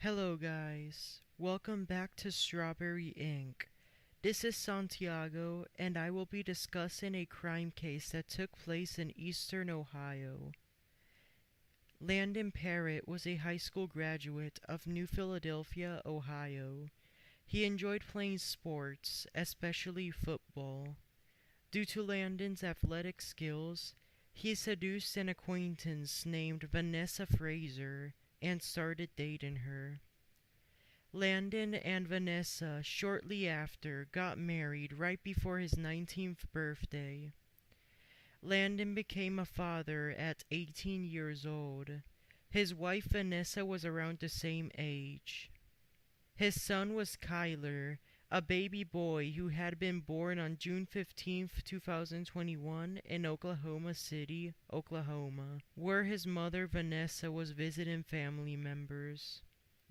Hello guys, welcome back to Strawberry Ink. This is Santiago and I will be discussing a crime case that took place in eastern Ohio. Landon Parrott was a high school graduate of New Philadelphia, Ohio. He enjoyed playing sports, especially football. Due to Landon's athletic skills, he seduced an acquaintance named Vanessa Fraser and started dating her. Landon and Vanessa shortly after got married right before his 19th birthday. Landon became a father at 18 years old. His wife Vanessa was around the same age. His son was Kyler, a baby boy who had been born on June 15th, 2021 in Oklahoma City, Oklahoma, where his mother Vanessa was visiting family members.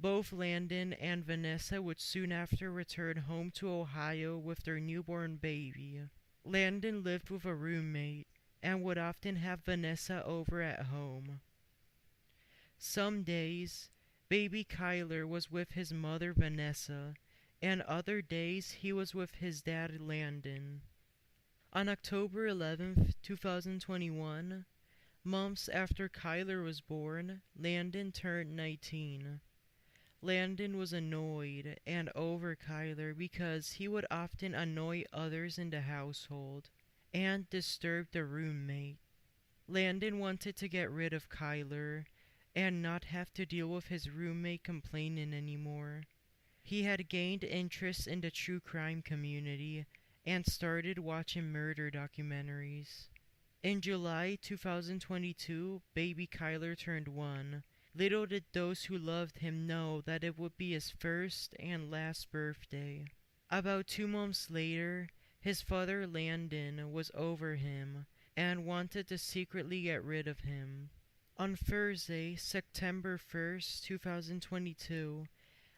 Both Landon and Vanessa would soon after return home to Ohio with their newborn baby. Landon lived with a roommate and would often have Vanessa over at home. Some days, baby Kyler was with his mother Vanessa, and other days he was with his dad Landon. On October 11th, 2021, months after Kyler was born, Landon turned 19. Landon was annoyed and over Kyler because he would often annoy others in the household and disturb the roommate. Landon wanted to get rid of Kyler and not have to deal with his roommate complaining anymore. He had gained interest in the true crime community and started watching murder documentaries. In July 2022, baby Kyler turned 1. Little did those who loved him know that it would be his first and last birthday. About 2 months later, his father Landon was over him and wanted to secretly get rid of him. On Thursday, September 1st, 2022,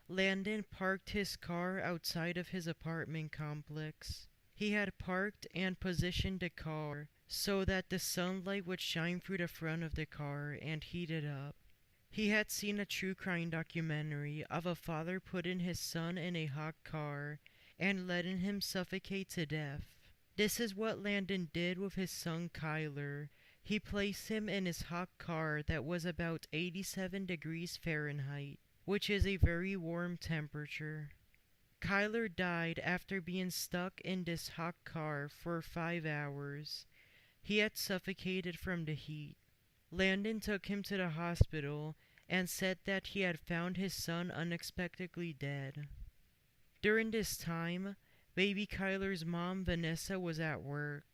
Landon parked his car outside of his apartment complex. He had parked and positioned the car so that the sunlight would shine through the front of the car and heat it up. He had seen a true crime documentary of a father putting his son in a hot car and letting him suffocate to death. This is what Landon did with his son Kyler. He placed him in his hot car that was about 87 degrees Fahrenheit, which is a very warm temperature. Kyler died after being stuck in this hot car for 5 hours. He had suffocated from the heat. Landon took him to the hospital and said that he had found his son unexpectedly dead. During this time, baby Kyler's mom Vanessa was at work.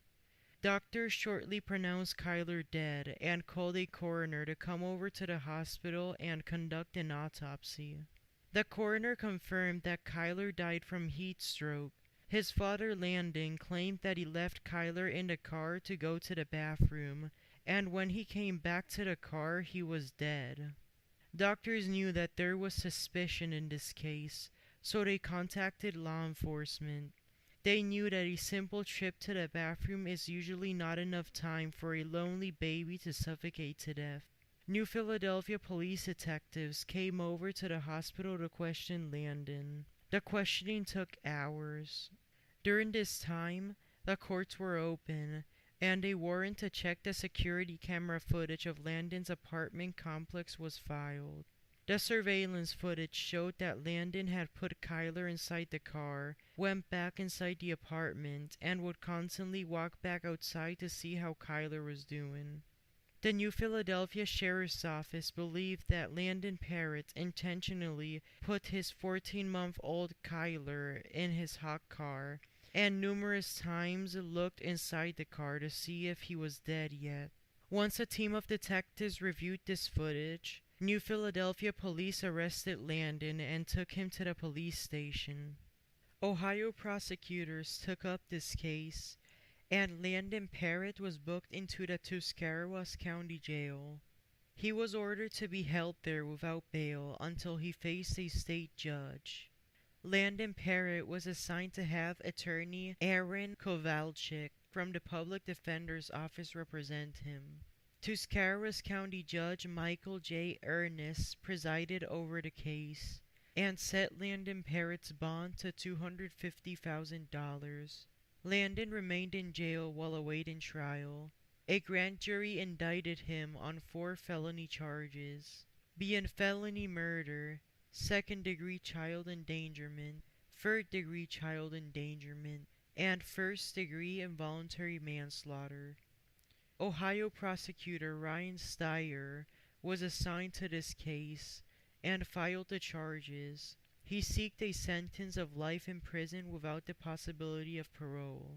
Doctors shortly pronounced Kyler dead and called a coroner to come over to the hospital and conduct an autopsy. The coroner confirmed that Kyler died from heat stroke. His father Landon claimed that he left Kyler in the car to go to the bathroom, and when he came back to the car, he was dead. Doctors knew that there was suspicion in this case, so they contacted law enforcement. They knew that a simple trip to the bathroom is usually not enough time for a lonely baby to suffocate to death. New Philadelphia police detectives came over to the hospital to question Landon. The questioning took hours. During this time, the courts were open, and a warrant to check the security camera footage of Landon's apartment complex was filed. The surveillance footage showed that Landon had put Kyler inside the car, went back inside the apartment, and would constantly walk back outside to see how Kyler was doing. The New Philadelphia Sheriff's Office believed that Landon Parrott intentionally put his 14-month-old Kyler in his hot car and numerous times looked inside the car to see if he was dead yet. Once a team of detectives reviewed this footage, New Philadelphia police arrested Landon and took him to the police station. Ohio prosecutors took up this case, and Landon Parrott was booked into the Tuscarawas County Jail. He was ordered to be held there without bail until he faced a state judge. Landon Parrott was assigned to have attorney Aaron Kowalczyk from the Public Defender's Office represent him. Tuscarawas County Judge Michael J. Ernest presided over the case and set Landon Parrott's bond to $250,000. Landon remained in jail while awaiting trial. A grand jury indicted him on 4 felony charges, being felony murder, second-degree child endangerment, third-degree child endangerment, and first-degree involuntary manslaughter. Ohio prosecutor Ryan Steyer was assigned to this case and filed the charges. He sought a sentence of life in prison without the possibility of parole.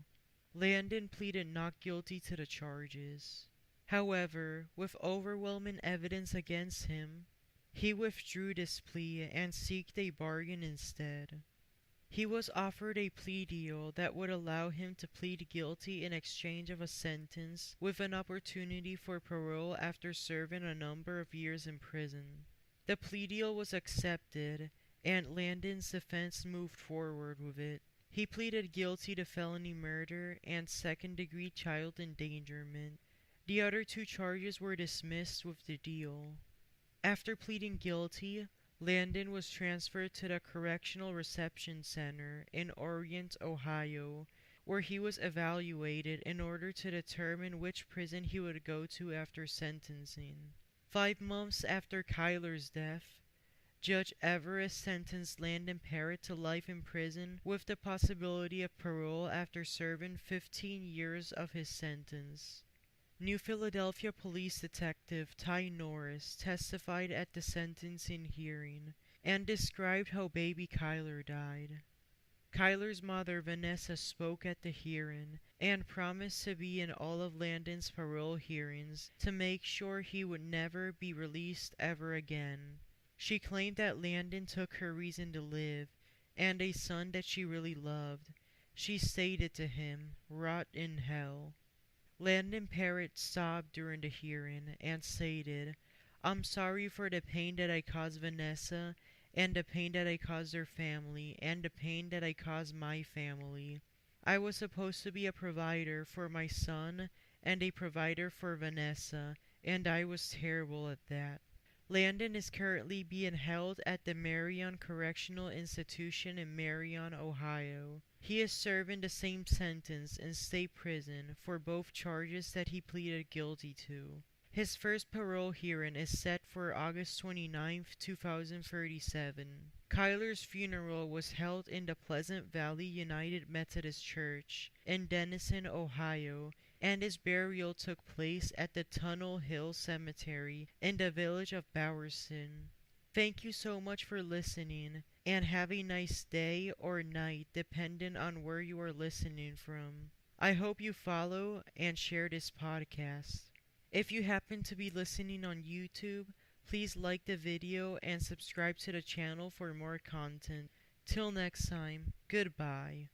Landon pleaded not guilty to the charges. However, with overwhelming evidence against him, he withdrew this plea and sought a bargain instead. He was offered a plea deal that would allow him to plead guilty in exchange of a sentence with an opportunity for parole after serving a number of years in prison. The plea deal was accepted, and Landon's defense moved forward with it. He pleaded guilty to felony murder and second-degree child endangerment. The other 2 charges were dismissed with the deal. After pleading guilty, Landon was transferred to the Correctional Reception Center in Orient, Ohio, where he was evaluated in order to determine which prison he would go to after sentencing. 5 months after Kyler's death, Judge Everest sentenced Landon Parrott to life in prison with the possibility of parole after serving 15 years of his sentence. New Philadelphia Police Detective Ty Norris testified at the sentencing hearing and described how baby Kyler died. Kyler's mother Vanessa spoke at the hearing and promised to be in all of Landon's parole hearings to make sure he would never be released ever again. She claimed that Landon took her reason to live and a son that she really loved. She stated to him, "Rot in hell." Landon Parrott sobbed during the hearing and stated, "I'm sorry for the pain that I caused Vanessa, and the pain that I caused her family, and the pain that I caused my family. I was supposed to be a provider for my son and a provider for Vanessa, and I was terrible at that." Landon is currently being held at the Marion Correctional Institution in Marion, Ohio. He is serving the same sentence in state prison for both charges that he pleaded guilty to. His first parole hearing is set for August 29, 2037. Kyler's funeral was held in the Pleasant Valley United Methodist Church in Denison, Ohio, and his burial took place at the Tunnel Hill Cemetery in the village of Bowerston. Thank you so much for listening, and have a nice day or night depending on where you are listening from. I hope you follow and share this podcast. If you happen to be listening on YouTube, please like the video and subscribe to the channel for more content. Till next time, goodbye.